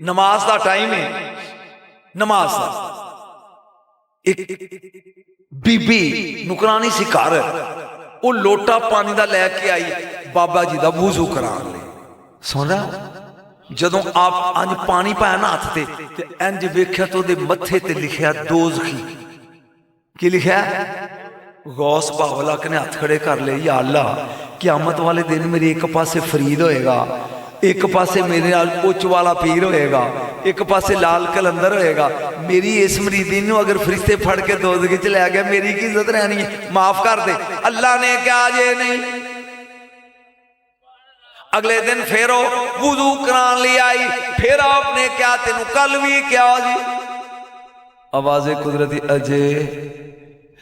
नमाज का टाइम है, नमाज का एक बीबी नुकरानी सी घर, वो लोटा पानी का लैके आई बाबा जी का वुजू कराने लई। सुन रहा जदों आप अंज पानी पाया ना हथ से इंज वेख्या तो उहदे मत्थे ते लिखिया दोज़खी। की लिखिया? गौस बावला ने हथ खड़े कर ले, या अल्लाह क़यामत वाले दिन मेरे एक पासे फरीद होएगा, एक पासे मेरे नाल उच्च वाला पीर होएगा, एक पासे लाल कलंदर होएगा। मेरी इस मरीदी नूं अगर फरिश्ते फड़ के दोज़ख च लै गया मेरी की इज्जत रहनी है? माफ कर दे। अल्लाह ने क्या जे नहीं। अगले दिन फिर वुजू करान ली आई, फिर आपने क्या तेनू कल भी क्या जी आवाज़े कुदरती अजे।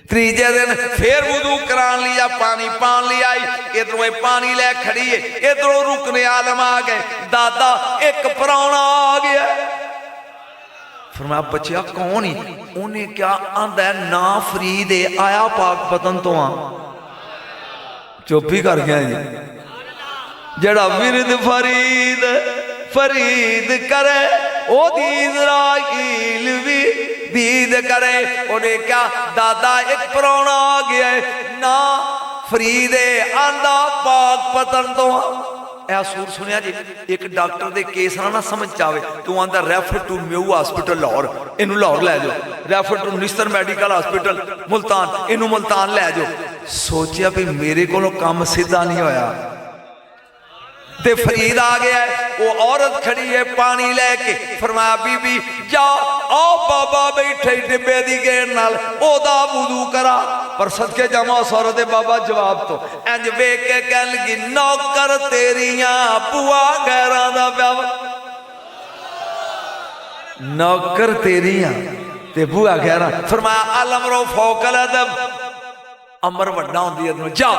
तीजे दिन फिर वुजू करान लिया, पानी पान ली आई, इधरों पानी लै खड़ी है, इधरों रुकने आलम आ गए, दादा एक परौना आ गया। फरमाया बच्चिया कौन ही? उन्हें क्या आंदा ना फरीद है, आया पाक पतन तो आ। चुप ही कर गया जी। जड़ा विरद फरीद फरीद करे ओ इज़राइल भी दीद करे। उन्हें क्या दादा एक परौना आ गया है, ना फरीद आंदा पाक पतन तो आ। सूर सुनिया जी, एक डॉक्टर के केस ना समझ आवे तो आंदा refer to Mayo hospital Lahore, इनू लाहौर लै जाओ। Refer to Nishtar medical hospital Multan, इनू मुल्तान लै जाओ। सोचिया भी मेरे को काम सीधा नहीं होया ते फरीद आ गया है। वो औरत खड़ी है पानी लैके, फरमाया बीबी जा आओ बाबा बैठे डिब्बे दी गेड़ नाल ओदा वुजू करा। पर सदके जावा उस औरत बाबा जवाब तो इंज वेख के कह लगी नौकर तेरिया बुआ गैरां दा प्यावा। नौकर तेरिया ते बुआ गैरां। फरमाया अलमरो फौकल अदब, अमर वड्डा होंदी है। जा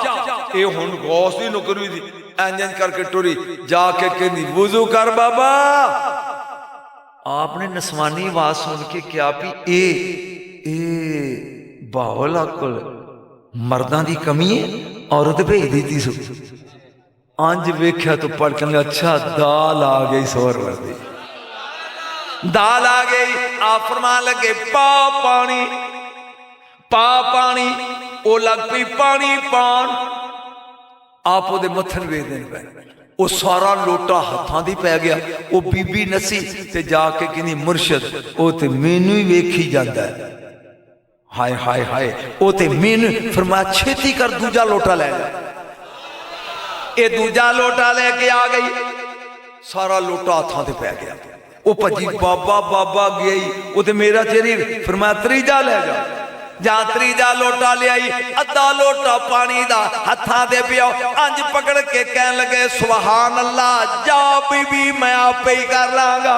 ये हुण गौस दी नौकरी दी इंज करके टुरी जाके कहनी वुजू कर बाबा। आपने नस्वानी आवाज सुन के क्या भी ए बावल अकल मर्दां दी कमी है, औरत भेज दी थी सु। अंज वेख्या तो पढ़ के अच्छा दाल आ गई, सौर वर्दी दाल आ गई। आप फरमान लगे पा पानी पा पानी, वो लग पी पानी पान। आप वो मत्थन वे देन पे, वो सारा लोटा हथां दी पै गया। वो बीबी नसी ते जाके कहनी मुर्शद वो ते मैनू ही वेखी जाता है। हाय हाय हाय वो ते मैनू। फरमाया छेती कर दूजा लोटा लै जा। ये दूजा लोटा लेके आ गई, सारा लोटा हथां ते पै गया। वो भजी बाबा बाबा गई, वो ते मेरा चेहरी। फरमाया त्रीजा लै जा। जहां त्रीजा लोटा ले आई, अद्धा लोटा पानी दा हथां दे पियो। अंज पकड़ के कह लगे सुभान अल्लाह, जा बीबी मैं आपे ही कर लांगा।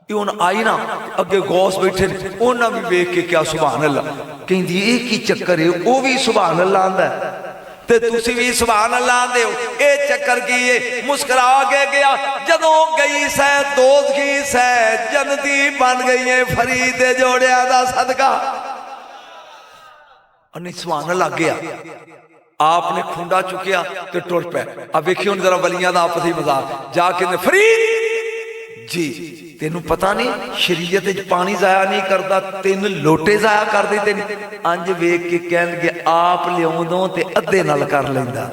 हुण आई ना अगे गौस बैठे, उन्हें भी वेख के क्या सुभान अल्लाह कहती ये की चक्कर है। वह भी सुभान अल्लाह आंदा ते तुसी भी सुभान अल्लाह आंदे हो। ये चक्कर की है? मुस्कुरा के गया। जदों गई सै दोज़खी सै जन्नती बन गई है फरीद दे जोड़िया दा सदका। सुभान अल्लाह गया, आपने खुंडा चुकिया तो टुर पे। अब वेखिए हुण जरा वलियां दा आपस ही मजाक। जाके फरीद जी तेनू पता नहीं शरीयत पानी जाया नहीं करता, 3 लोटे जाया कर दे तेन। अंज वेख के कह लगे आप लियादों ते अद्धे नाल कर लेंदा।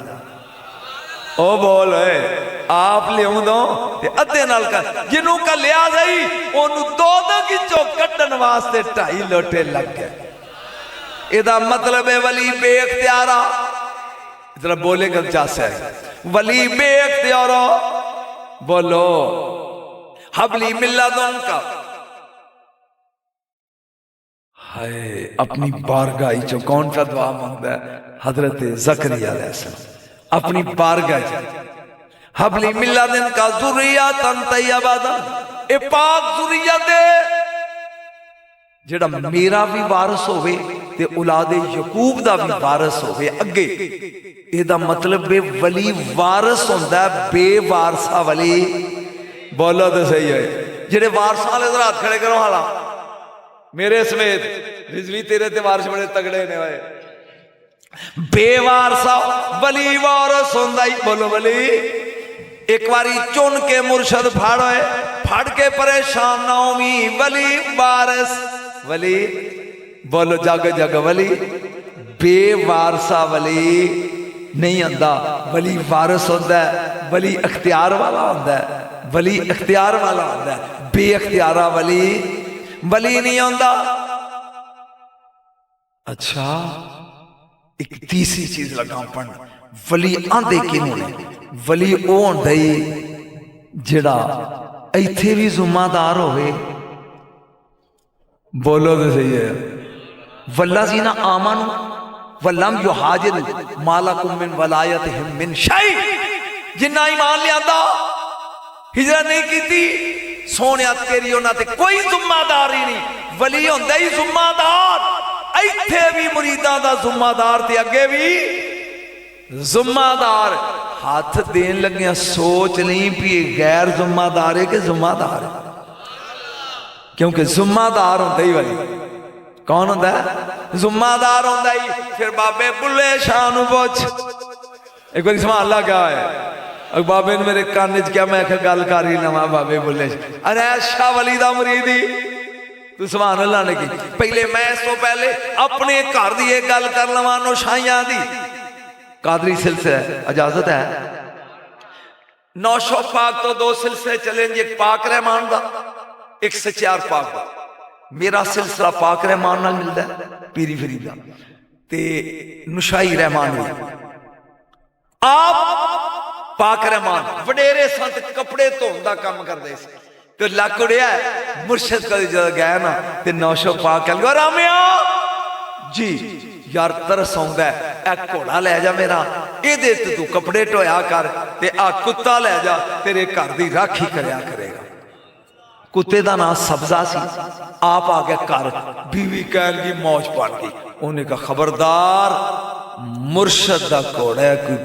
ओ बोल आप लियादों ते अद्धे नाल कर। जिन्हों का लिया गई ओनू 2 किचों कट्टन वास्ते 2.5 लोटे लग गए। इहदा मतलब है वली बेख्तियारा। जरा बोले गलचास है वली बेख्तियारा। बोलो हबली मिल्लादुन का। हाय अपनी बारगाह चो कौन सा दुआ मांगता है? हजरत ज़करिया अलैहिस्सलाम अपनी बारगाह हबली मिल्लादुन का ज़ुर्रियतन तय्यबतन। ए पाक ज़ुर्रियत जेड़ा मेरा भी वारिस होवे ते औलादे यकूब दा भी वारिस होवे अगे। एदा मतलब बे वली वारिस होंदा बेवारसा वली। बोलो तो सही है। जेडे वारसा वाले हाथ खड़े करो हाला मेरे समेत। रिजवी तेरे ते वारिस बड़े तगड़े ने। बेवारसा वली वारिस होंदा ही। बोलो वली एक बारी चुन के मुर्शद फाड़े, फाड़ के परेशान नौमी वली वारस वली, बोलो जग जग वली, बेवारसा वली नहीं आंदा, वली वारस होंदा है, वली अख्तियार वाला होंदा है, वली अख्तियार वाला होंदा है, बेअख्तियारा वली वली नहीं आंदा। अच्छा एक तीसरी चीज लगा पढ़ना, वली आंदे किनू ने, वली वो होंदा ही जिहड़ा इत्थे भी जुम्मादार होवे, बोलो तो सही है, वल्ला जी ना आमन वल्लम युहाजिर मालकुम मिन वलायतिहिम मिन शै, जिन्ना ईमान लियांदा हिजरत नहीं कीती सोनिया तेरी उन्हां ते कोई जुम्मादार ही नहीं, वली होंदा ही जुम्मादार, इत्थे भी मुरीदां दा जुम्मादार ते अगे भी जुम्मादार। हाथ देन लगे सोच नहीं भी गैर जुम्मादार है कि जुम्मादार है, क्योंकि जुम्मादार होंदा ही वली कौन होंदा है, जुम्मादार होंदा ही। फिर बाबे बुल्ले शाह नूं पुछ, एक बार संभाल ला क्या है, बाबे ने मेरे कान च क्या, मैं गल कर ही लवां बाबे बुल्ले अरे शाह वली दा मुरीद ही तू सुभान अल्लाह ने की। पहले मैं इस तो पहले अपने घर की एक गल कर लवां, नौशाइयां दी कादरी सिलसिला इजाजत है। नौशो पाक तो दो सिलसिले चले, एक पाक रहमान दा, एक सचार पाक दा। मेरा सिलसिला पाक रहमान नाल मिलता है, पीरी फरीदा ते नुशाई रहमान भी। आप पाक रहमान वडेरे संत कपड़े धोन का काम करते तो लक उड़िया मुर्शद कद जब गया ना ते नौशो पाक कह रामिया जी यार तरस आउंदा है, घोड़ा लै जा मेरा, ये तू कपड़े ढोया कर, ते आ कुत्ता लै जा तेरे घर की राखी करया करेगा। कुत्ते का नाम सब्जा सी, आप आ गया घर, बीवी कह की मौज पड़ गई, उन्हें कहा खबरदार मुर्शद का घोड़ा है, कोई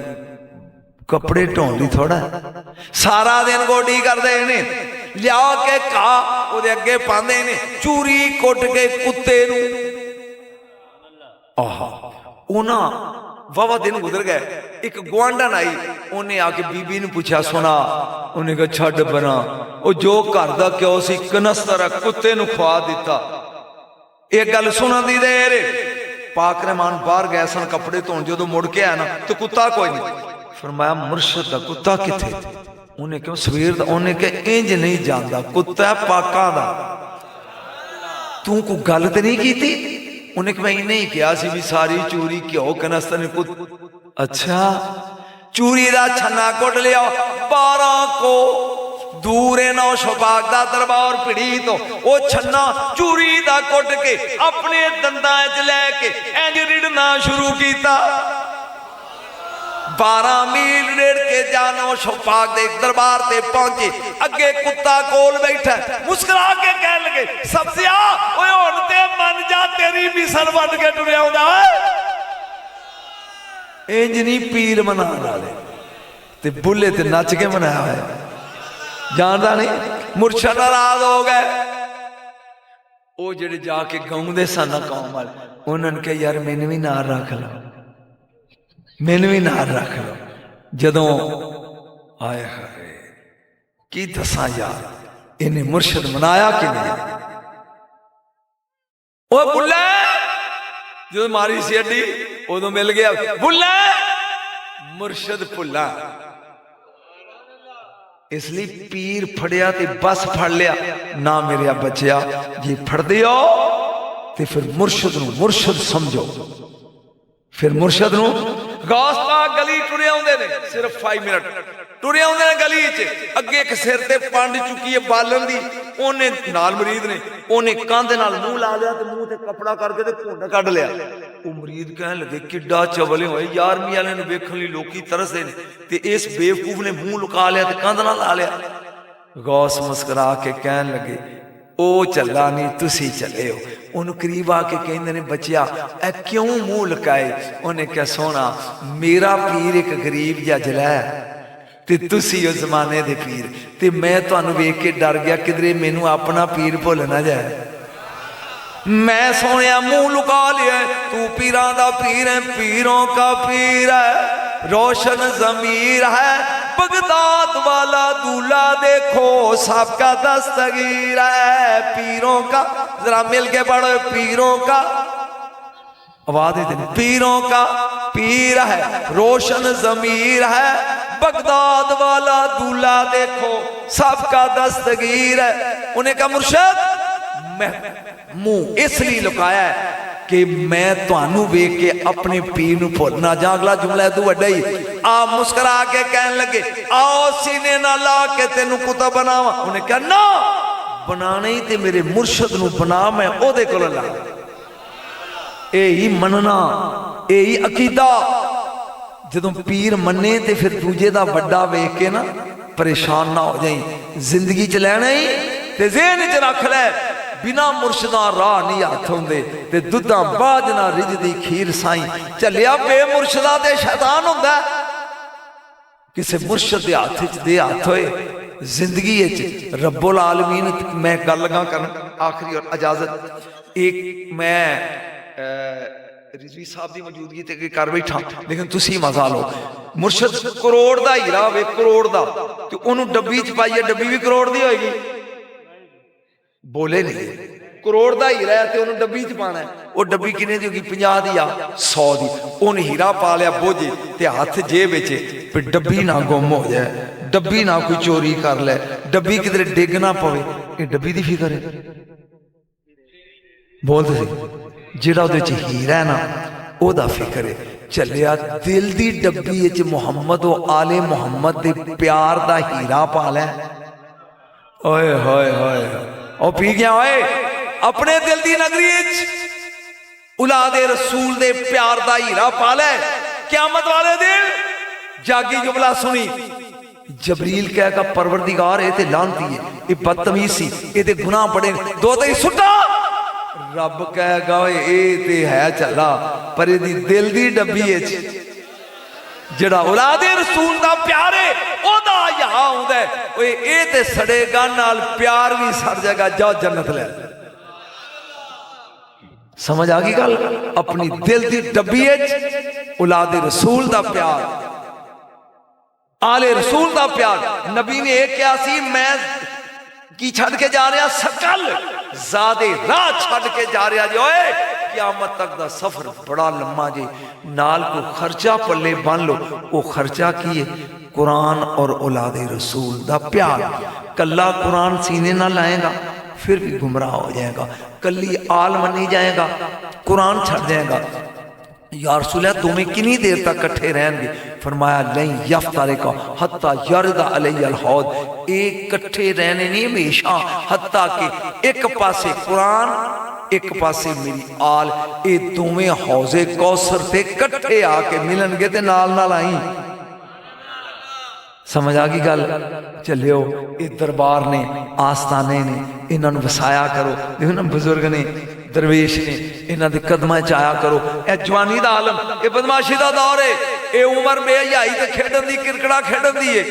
कपड़े ढोन ली थोड़ा, सारा दिन गोडी करते हैं, लिया के घा वो अगे पाते ने, चूरी कुट के कुत्ते नूं, आहा उन्हां वावा दिन गुजर गए। एक गुआंढन आई, उन्हें आके बीबी ने पूछा सुना, उन्हें कहा छड्ड बना, वो जो घर का क्यों सी कनस्तर कुत्ते नूं खवा दिता। एक गल सुनन दी देर, पाक रहमान बाहर गए सन कपड़े धोन, जो मुड़ के आया ना तो कुत्ता कोई नहीं। फरमाया मुर्शद का कुत्ता किथे? उन्हें क्यों सवेर दा, उन्हें कहा इंज नहीं जानता, कुत्ता पाकां दा, तू कोई गल तो नहीं की? उन्हें मैं नहीं किया सी भी सारी चूरी घ्यो कनस्तर ने कुत। अच्छा चूरी का छन्ना कुट लिया, 12 को दूर है नौशो पाक दा दरबार पिड़ी तो, वो छन्ना चूरी का कुट के अपने दंदां च लैके इंज रिड़ना शुरू किया। 12 मील रेड़ के जानो शोपाक दे दरबार ते पहुंचे, अगे कुत्ता कोल बैठा, मुस्कुरा के कह लगे सब्जिया ओए हुण ते मन जा, तेरी भी सर बन के टुरिया आउंदा इंज नहीं पीर मना वाले ते बुले ते नच के मनाया है, जानदा नहीं। मुर्शद नाराज हो गए, वो जेड़े जाके गाउंदे सन कौम वाले, उन्होंने कहा यार मैनू भी नाल रख लो, मैनू भी नाल रख लो। जदों आए हाय की दसा यार, इन्हें मुर्शद मनाया कि नहीं? ओ बुल्ले जो मारी सी अड्डी उदों मिल गया, बुल्ले मुर्शद भुल्ला, इसलिए पीर फड़िया ते बस फड़ लिया ना मेरे बच्चिया, जे फड़दे हो ते फिर मुर्शद नूं मुर्शद समझो। फिर मुर्शद नूं गौस पाक गली टुरे आउंदे ने, सिर्फ 5 मिनट टुरे आउंदे ने गली च, अगे एक सिर ते पंड चुकी है बालन दी, ओने नाल मरीद ने, ओने कंध नाल मुंह ला लिया ते मुंह ते कपड़ा करके ते घुंड कढ लिया। वो मरीद कहन लगे किड्डा चवले होए यार, मी वाले नूं वेखण लई लोकी तरसदे ने ते इस बेवकूफ ने मुंह लुका लिया ते कंध नाल ला लिया। गौस मुस्कुरा के कहन लगे ओ चला नहीं तुसी चले हो। उन करीब आके कहते ने बच्चिया ए क्यों मुंह लुकाए? उन्हें क्या सोना मेरा पीर एक गरीब जा जला ते तुसी उस जमाने दे पीर, ते मैं तुहानू वेख के डर गया किधरे मैनू अपना पीर भुल ना जाए। मैं सोनिया मुंह लुका लिया, तू पीरां दा पीर है, पीरों का पीर है, रोशन जमीर है, बगदाद वाला दूल्हा देखो सबका दस्तगीर है, पीरों का, जरा मिल के पढ़ो, पीरों का, आवाज देते, पीरों का पीर है, रोशन जमीर है, बगदाद वाला दूल्हा देखो सबका दस्तगीर है। उन्हें कहा मुर्शद मैं मुंह इसलिए लुकाया है कि मैं तुहानू वेख के अपने पीर नू भुल ना जा। अगला जुमला तू वड्डा ही आ मुस्कुरा के कहन लगे आओ सीने ना ला के तेनू कुत्ता बनावा। उन्हें कहा ना बनाने ही ते मेरे मुर्शद नू बना, मैं ओदे कोल ला। यही मनना, यही अकीदा। जदों पीर मन्ने ते फिर दूजे दा वड्डा वेख के ना परेशान ना हो जाई। जिंदगी च लैना ही ते ज़हन च रख ले, बिना मुर्शदा राह नहीं हाथ होंदे ते दुद्धा बाज ना रिजदी खीर साई। चलिया बे मुर्शदा ते शैतान हुंदा, किसे मुर्शद दे हाथ च दे हाथ होए जिंदगी च रब्बुल आलमीन। मैं गल लगा करन आखिरी और इजाजत, एक मैं रिजवी साहब की मौजूदगी ते कर बैठा, लेकिन तुसी मजा लो। मुर्शद करोड़ दा हीरा वे, करोड़ दा, ते ओनू डब्बी च पाइए, डब्बी भी करोड़ दी होएगी, बोले नहीं। करोड़ दा हीरा है ते ओनू डब्बी च पाना है, वो डब्बी किन्ने दी होगी, 50 दी या 100 दी। ओन हीरा पा लिया बोझे ते हाथ जेब विच, फिर डब्बी ना गुम हो जाए, डब्बी ना कोई चोरी कर ले, डब्बी किधरे डिग ना पवे, ये डब्बी दी फिक्र है। बोलते सी जिहड़ा उहदे च हीरा है ना ओहदा फिक्र है। चलिया दिल दी डब्बी च मुहम्मद ओ आले मुहम्मद दे प्यार दा हीरा पा लै। ओए होए होए ओ पी गया ओए, अपने दिल दी नगरी च औलादे रसूल दे प्यार दा हीरा पा लै। क़यामत वाले दिन जागी जुमला सुनी, जबरील कहेगा परवरदिगार ये ते लानती है, ये बदतमीज सी, ये ते गुनाह बड़े, दो ते सुटा। रब कहेगा ये ते है चला, पर ये दिल दी डब्बी जिहड़ा औलादे रसूल दा प्यार है ओदा यहाँ आउंदा है, ओए ये ते सड़ेगा नाल प्यार भी सड़ जाएगा, जाओ जन्नत ले। समझ आ गई गल? अपनी दिल दी डब्बी औलादे रसूल दा प्यार, आले रसूल दा प्यार। नबी ने एक क्या सी, मैं की छड़ के जा रहा सकल ज़ादे राह छड़ के जा रहा जी। ओए क़यामत तक दा सफर बड़ा लम्मा जी, नाल को खर्चा पल्ले बन लो। वो खर्चा की है? कुरान और औलादे रसूल दा प्यार। कल्ला कुरान सीने ना लाएगा फिर भी गुमराह हो जाएगा, कल्ली आल मनी जाएगा, कुरान छड़ जाएगा। या रसूल तुम्हें कितनी देर तक कट्ठे रहेंगे? फरमाया नहीं यफ्तारे का हत्ता यरदा अलैयल हौद, एक कट्ठे रहने नहीं हमेशा, हत्ता के एक पासे कुरान एक पासे मेरी आल, ये दोवें हौजे कौसर ते कट्ठे आके मिलनगे ते नाल नाल आई। समझ आ गई गल? चलियो ये दरबार ने आस्थाने ने इन्होंने वसाया करो। देखो ना बुजुर्ग ने दरवेश ने इन्हों के कदम च आया करो। यह जवानी का आलम, ये बदमाशी का दौर है, ये उम्र बेहयाई तो खेडन की क्रिकटा खेडन की है।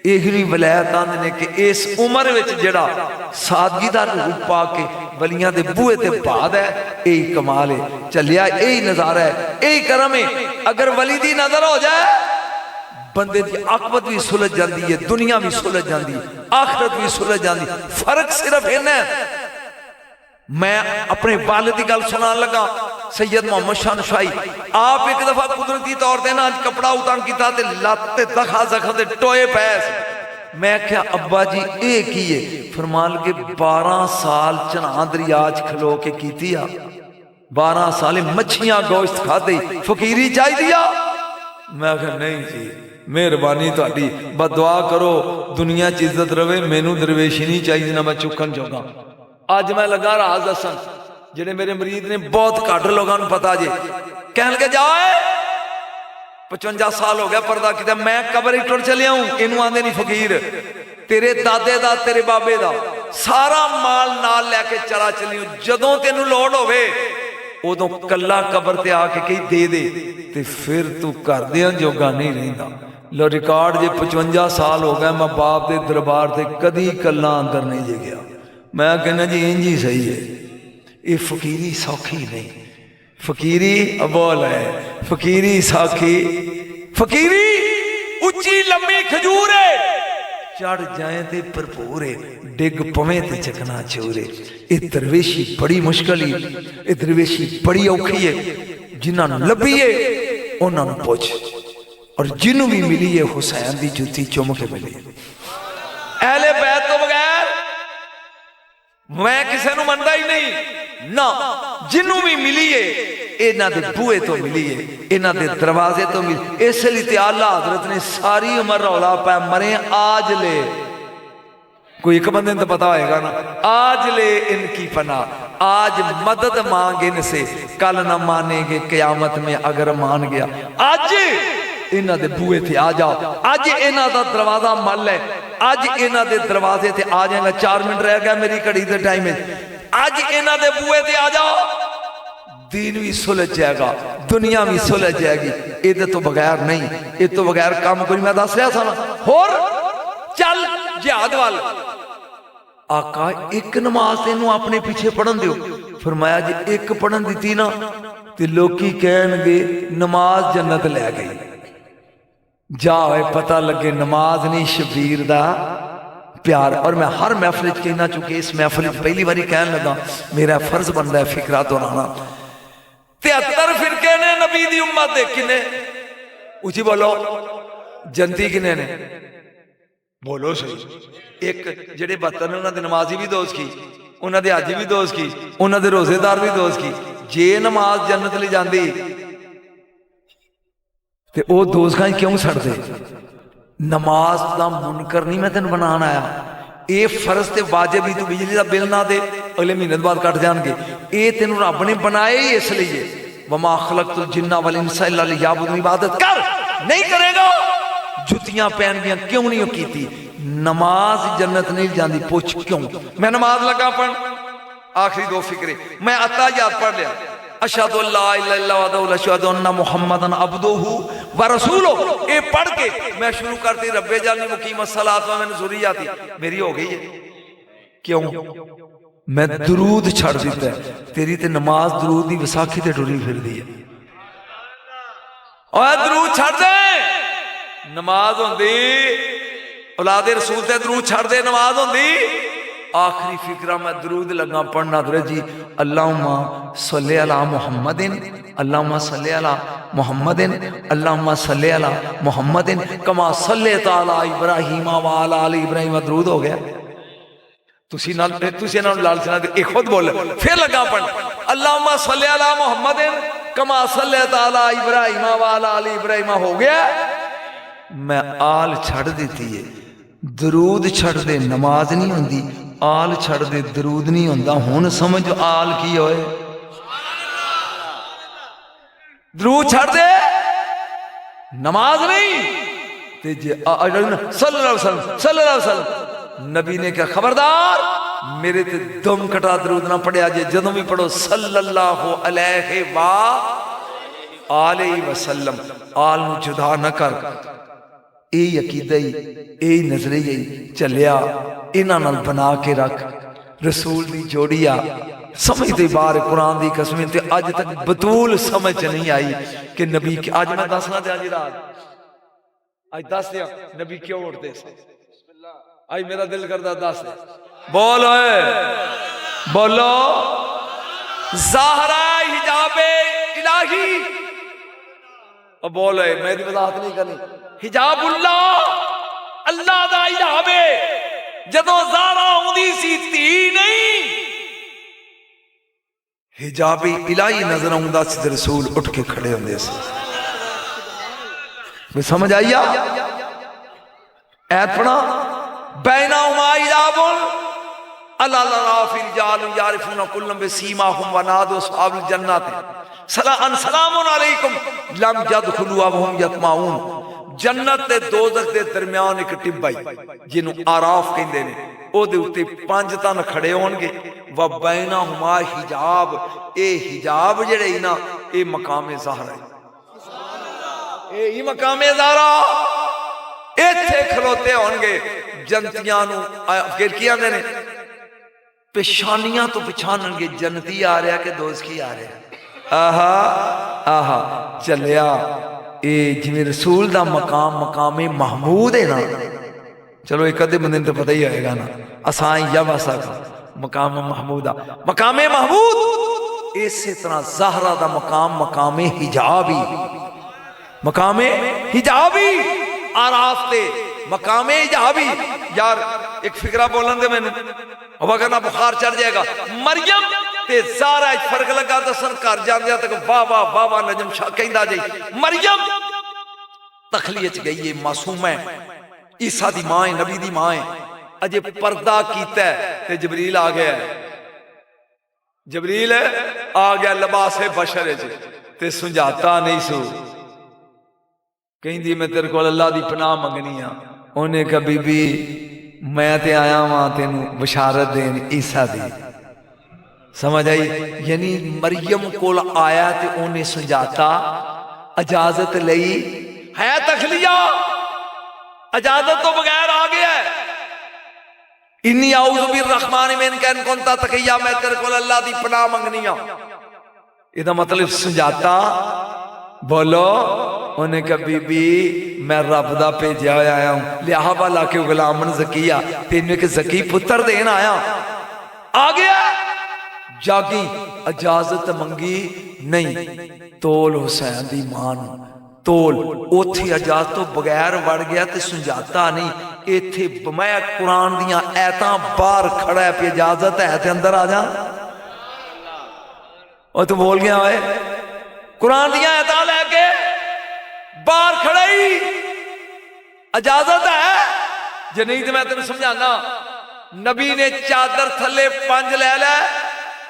यही वलैत आंदे ने कि इस उम्र में जिहड़ा सादगी का रूप पा के वलियां दे बूहे ते बाद है, यही कमाल है। चलिया यही नज़ारा है, यही करम है। अगर वली दी नजर हो जाए बंदे की आकबत भी सुलझ जाती है, दुनिया भी सुलझ जाती है, आखिरत भी सुलझ जाती। फर्क सिर्फ इन्ना मैं अपने वालिद की गल सुना लगा, सैयद मोहम्मद शाह शाही। आप एक दफा कुदरती तौर पर ना कपड़ा उतार किया लत्ते दखा जखा दे टोए पैस। मैं क्या अब्बा जी ये की है? फरमान के 12 साल चना दरिया च खलो के की, 12 साल मच्छियां गोश्त खादी, फकीरी चाह दिया। मैं क्या नहीं जी मेहरबानी तुहाडी, बस दुआ करो दुनिया च इज्जत रवे, मैनू दरवेशी नहीं चाहिए ना मैं चुकन जोगा। अज मैं लगा राज दसन, जेडे मेरे मरीद ने बहुत घट लोगों को पता जे, कह लगे जाए 55 साल हो गया पर्दा किया, मैं कबर ही टुर चलिया हूं, इनू आंदे नहीं फकीर। तेरे दादे दा तेरे बाबे दा सारा माल नाल लैके चला चली, जदों तेनू लोड़ होवे उदों कला कबर ते आके कही दे ते फिर तू घर दे जोगा नहीं रहिंदा। लो रिकॉर्ड जे 55 साल हो गए मैं बाप दे दरबार से कदी कला अंदर नहीं जे गया। मैं कहना जी इंज ही सही है, ये फकीरी सौखी नहीं, फकीरी अबोल है, फकीरी साखी, फकीरी उच्ची लंबी खजूर है, चढ़ जाए ते भरपूर है, डिग पवे ते चकना चूर है। ये दरवेशी बड़ी मुश्किल है, ये दरवेशी बड़ी औखी है। जिन्होंने लभी है उन्होंने पुछ, और जिन्हों भी मिली है हुसैन की जुत्ती चुम के मिली। अहले बैत तो बगैर मैं किसी को मनता ही नहीं ना। जिन्हों भी मिली है इन्हां दे बूहे तो मिली है, इन्हां दे दरवाजे तो मिली। इसलिए ते आला हजरत ने सारी उम्र रौला पाया, मरे आज ले। कोई एक बंदे ने तो पता होएगा ना, आज ले इनकी पना, आज मदद मांग इनसे, कल ना मानेंगे कयामत में अगर मान गया। आज इन्हां दे बूहे थे आ जाओ, आज इन्हां दा दरवाजा मल है, आज इन्हां दे दरवाजे ते आ जाएगा। 4 मिनट रह गया मेरी घड़ी के टाइम में, आज इन्हां दे बूहे ते आ जाओ। दीन भी सुलझ जाएगा, दुनिया भी सुलझ जाएगी। ये तो बगैर नहीं, ये तो बगैर काम कोई। मैं दस रहा था ना, होर चल जिहाद वाल। आका एक नमाज तेनू अपने पीछे पढ़न दियो। फरमाया जी एक पढ़न दी ना ते लोकी कहणगे नमाज जन्नत लै गई। जा पता लगे नमाज नहीं शबीर दा प्यार। और मैं हर महफिल कहना, चुके इस महफिल पहली बारी कहन लगा, मेरा फर्ज बनता है फिक्रा दोहराना। 73 फिरके ने नबी दी उम्मत दे, किने उची बोलो जंती किने ने बोलो सही। एक जेडे 72 ने उन्होंने नमाजी भी दोस्त की, उन्होंने हाजी भी दोस्त की, उन्होंने रोजेदार भी दोस्त की। जे नमाज जन्नत ले जाती ते वो दोस्त क्यों छड़ते? नमाज का मुनकर नहीं मैं तेन बना आया। ये फर्ज ते वाजिब ही, तू बिजली का बिल ना दे अगले महीने बाद कट जाएंगे। ये तेन रब ने बनाया ही इसलिए, वमा खलकतुल जिन्ना वल इंसा इल्ला लियअबुदून। इबादत कर, नहीं करेगा जुतियां पहनगियां क्यों नहीं की? नमाज जन्नत नहीं जाती, पूछ क्यों? मैं नमाज लगा पढ़, आखिरी 2 फिक्रे मैं अता याद पढ़ लिया, अशहदु अल्ला इलाहा इल्लल्लाह व अशहदु अन्ना मुहम्मदन अब्दुहु व रसूलुहु। ये पढ़ के मैं शुरू करती रब्बे जानी मुकीमत सलात व मिन ज़ुर्रियती, मेरी हो गई है। क्यों? मैं दरूद छड़ दिता है। तेरी ते नमाज दरूद की विसाखी ते टुरी फिरदी है। और दरूद छड़ दे, नमाज होंदी औलादे रसूल ते दरूद छड़ दे, नमाज होंदी। आखिरी फिक्रा मैं दरूद लगा पढ़ना दरे जी, अल्लाहुम्मा सल्ली अला मुहम्मदिन, अल्लाहुम्मा सल्ली अला मुहम्मदिन, अल्लाहुम्मा सल्ली अला मुहम्मदिन कमा सल्लैता अला इब्राहीम व अला आलि इब्राहीम। दरूद हो गया। तुसी लाल सना एक खुद बोले, फिर लगा पढ़ अल्लाहुम्मा सल्ली अला मुहम्मदिन कमा सल्लैता अला इब्राहीम व अला आलि इब्राहीम। हो गया। मैं आल छड़ दी है, दरूद छड़ दे नमाज नहीं होंदी, आल छड़ दे दरूद नहीं होंदा। हुण समझ आल की होए। दरूद छड़ दे नमाज नहीं ते जे सल्लल्लाहु अलैहि वसल्लम नबी ने क्या, खबरदार मेरे ते दम कटा दरूद ना पढ़िया जे। जदों भी पढ़ो सल्लल्लाहु अलैहि वसल्लम, आल नूं जुदा न कर। यही अकीदा ही, यही नजरिया ही चलिया। इन्हां नाल बना के रख। रसूल दी जोड़िया समझते बाहर कुरान दी कसम ते अज तक बतूल समझ नहीं आई कि नबी के। आज मैं दसना ते आज रात आज दस दिया नबी क्यों उठते। आज मेरा दिल करता दस दे। बोलो बोलो ज़हरा हिजाबे इलाही। अब बोलो मेरी वजाहत नहीं करनी। हिजाबुल्लाह अल्लाह दा हिजाब है। जदों ज़हरा आउंदी सी धी नहीं, हिजाबी इलाही नजर आउंदा सी, रसूल उठ के खड़े होंदे सी। समझ आई? ऐपना बैना हुमा हिजाबुल अल्लाह लाफिल जाल यारिफुना कुल्लम बिसीमाहुम व नादु अस्हाबुल जन्नत सलामुन अलैकुम लम यदखुलूहा व हुम यतमाऊन। जन्नत ते दोज़ख दे दरमियान एक टिब्बा जिन्हों आराफ कहते हैं, ओदे उत्ते 5 तन खड़े होणगे। व बैना हुमा हिजाब, ये हिजाब जेड़े ना ये मकामे ज़हरा है। ये मकामे ज़हरा इत्थे खलोते होणगे। जन्नतियां नूं फिर की आंदे ने, पेशानियां तो पछाणनगे जन्नती आ रहा कि दोज़खी आ रहा। आहा आहा चलिया ये जिवें रसूल दा मकाम मकामे महमूद है ना, चलो एक अद्धे बंदे तो पता ही होएगा ना, असाई या वासा का मकाम महमूदा मकामे महमूद। इसी तरह ज़हरा दा मकाम मकामे हिजाबी, मकामे हिजाबी आराफते मकामे हिजाबी। यार एक फिक्रा बोलन दे मैंने, अब अगर ना बुखार चढ़ जाएगा। मरियम ते ज़हरा फर्क लगा दसन घर जांदे तक वाह वाह वाह वाह नजम शाह कहंदा जी मरियम तखलीए च गई है, मासूम है, ईसा दी मां है, नबी दी मां है। अजे पर्दा कीता ते जबरील आ गया, जबरील आ गया लिबासे बशर ते सुझाता नहीं सू, कहंदी मैं तेरे को अल्लाह दी पनाह मंगनी आ। उन्हें कहा बीबी मैं ते आया वहां तेनू बशारत देन ईसा दी, समझ आई। यानी मरियम कोल आया ते उन्हें सुझाता इजाजत लई है, तखलिया इजाजत तो बगैर आ गया है। इन्नी आऊज़ु बिर्रहमानि मिनका इन कुंता तकिया, मैं तेरे को अल्लाह दी पनाह मंगनी आ। इहदा मतलब सुझाता बोलो। उन्हें कहा बीबी मैं रब दा भेजा होया आया हूं, लिहा वाला के गुलामन ज़किया तेन एक ज़की पुत्र देन आया। आ गया जागी इजाजत मंगी नहीं, तोल हुसैन दी मां नूं तोल, उथे इजाजत तो बगैर वड़ गया ते सुझाता नहीं। इथे मैं कुरान दियां ऐतां बाहर खड़ा है पे इजाजत है ते अंदर आ जा। और तू बोल गया होए कुरान दियां ऐतां लैके बाहर खड़ा ही इजाजत है, जे नहीं तो मैं तेन समझाना। नबी ने चादर थले 5 ले लै,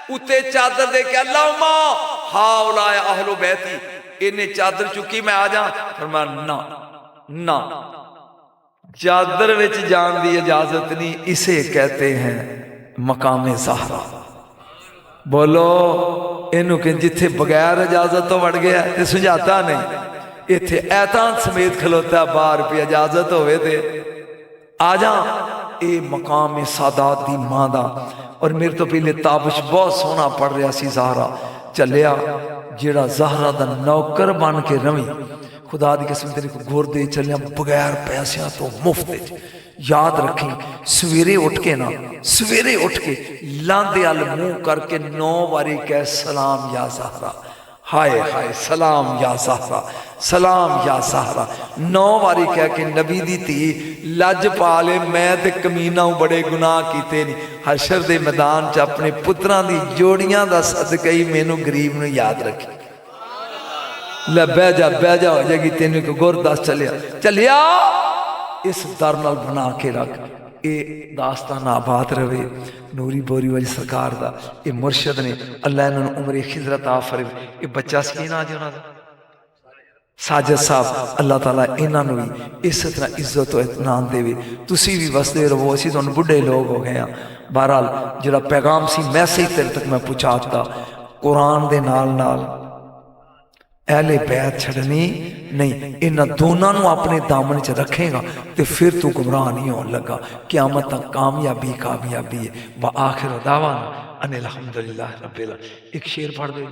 उत्ते चादर दे के अल्लाहुम्मा हाउलाए अहलो बैती, इन्हें चादर चुकी मैं आ जा। फरमाया ना ना, चादर विच जान दी इजाजत नहीं, इसे कहते हैं मकामे ज़हरा। बोलो इनू कि जिथे बगैर इजाजत तो वड़ गया ते सुझाता नहीं, इथे ऐतां समेत खलोता बाहर पे इजाजत होवे ते आ जा। ये मकाम सादात दी मां दा। और मेरे तो पहले ताबिश बहुत सोहना पढ़ रहा सी ज़हरा चलिया, जेड़ा ज़हरा दा नौकर बन के रवी, खुदा दी कसम तेरे को गुर दे चलिया बगैर पैसों तो मुफ्त। याद रखी सवेरे उठ के ना, सवेरे उठ के लांदे अल मुंह करके 9 बारी कह सलाम या ज़हरा, हाय हाय सलाम या ज़हरा, सलाम या ज़हरा। 9 बारी कह के नबी दी धी लज पा ले, मैं ते कमीना बड़े गुनाह कीते नहीं। हशर दे मैदान च अपने पुत्रां दी जोड़ियां दा सदका ही मैनू गरीब नू याद रखी। ले बह जा हो जाएगी तेन को गुर दस चलिया चलिया, इस दर नाल बना के रख। ये दास्तान आबाद रवे। नूरी बोरी वाली सरकार दा ये मुर्शद ने, अल्लाह इन्होंने उम्र खिजरत आ फरे। ये बच्चा सी ना जी उन्होंने साजिद साहब, अल्लाह ताला इन्होंने भी इस तरह इज्जत और इतमान देवे। तुसी भी वसदे रहो, असीं तुहानूं बुढ़े लोग हो गए हैं। बहरहाल जिहड़ा पैगाम सी मैसेज तेरे तक मैं पहुँचाता, कुरान दे नाल नाल अहले बैत छड़नी नहीं, इन्हां दोनों नूं अपने दामन च रखेगा तो फिर तू गुमराह नहीं होने लगा। क़यामत तक कामयाबी कामयाबी है। व आखिर दावाना अनिल हम्दुलिल्लाह रब्बिल आलमीन। एक शेर पढ़ दे।